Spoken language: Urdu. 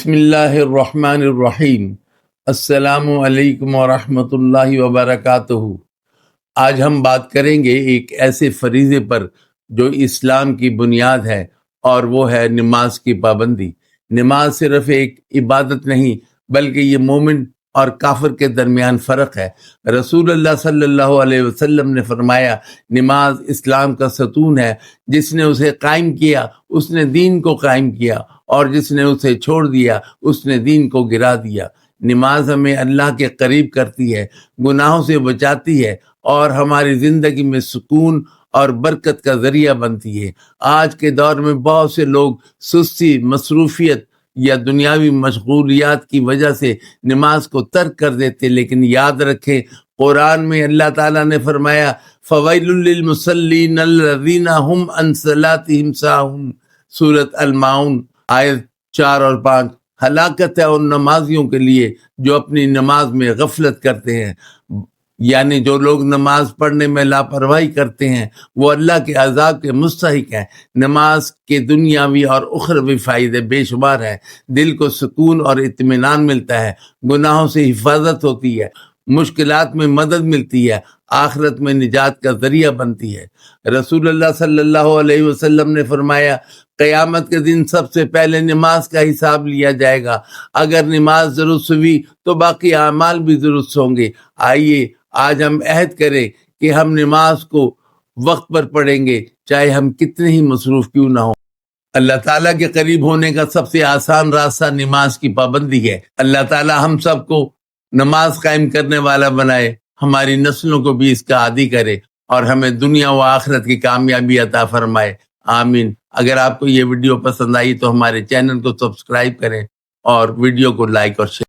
بسم اللہ الرحمن الرحیم۔ السلام علیکم ورحمۃ اللہ وبرکاتہ۔ آج ہم بات کریں گے ایک ایسے فریضے پر جو اسلام کی بنیاد ہے، اور وہ ہے نماز کی پابندی۔ نماز صرف ایک عبادت نہیں بلکہ یہ مومن اور کافر کے درمیان فرق ہے۔ رسول اللہ صلی اللہ علیہ وسلم نے فرمایا، نماز اسلام کا ستون ہے، جس نے اسے قائم کیا اس نے دین کو قائم کیا، اور جس نے اسے چھوڑ دیا اس نے دین کو گرا دیا۔ نماز ہمیں اللہ کے قریب کرتی ہے، گناہوں سے بچاتی ہے، اور ہماری زندگی میں سکون اور برکت کا ذریعہ بنتی ہے۔ آج کے دور میں بہت سے لوگ سستی، مصروفیت یا دنیاوی مشغولیات کی وجہ سے نماز کو ترک کر دیتے، لیکن یاد رکھیں، قرآن میں اللہ تعالیٰ نے فرمایا، فَوَيْلٌ لِّلْمُصَلِّينَ الَّذِينَ هُمْ عَنْ صَلَاتِهِمْ سَاهُونَ۔ سورۃ الماؤن آیت 4 اور 5۔ ہلاکت ہے ان نمازیوں کے لیے جو اپنی نماز میں غفلت کرتے ہیں، یعنی جو لوگ نماز پڑھنے میں لاپرواہی کرتے ہیں وہ اللہ کے عذاب کے مستحق ہیں۔ نماز کے دنیاوی اور اخروی فائدے بے شمار ہیں۔ دل کو سکون اور اطمینان ملتا ہے، گناہوں سے حفاظت ہوتی ہے، مشکلات میں مدد ملتی ہے، آخرت میں نجات کا ذریعہ بنتی ہے۔ رسول اللہ صلی اللہ علیہ وسلم نے فرمایا، قیامت کے دن سب سے پہلے نماز کا حساب لیا جائے گا۔ اگر نماز درست ہوئی تو باقی اعمال بھی درست ہوں گے۔ آئیے آج ہم عہد کریں کہ ہم نماز کو وقت پر پڑھیں گے، چاہے ہم کتنے ہی مصروف کیوں نہ ہوں۔ اللہ تعالیٰ کے قریب ہونے کا سب سے آسان راستہ نماز کی پابندی ہے۔ اللہ تعالیٰ ہم سب کو نماز قائم کرنے والا بنائے، ہماری نسلوں کو بھی اس کا عادی کرے، اور ہمیں دنیا و آخرت کی کامیابی عطا فرمائے، آمین۔ اگر آپ کو یہ ویڈیو پسند آئی تو ہمارے چینل کو سبسکرائب کریں اور ویڈیو کو لائک اور شیئر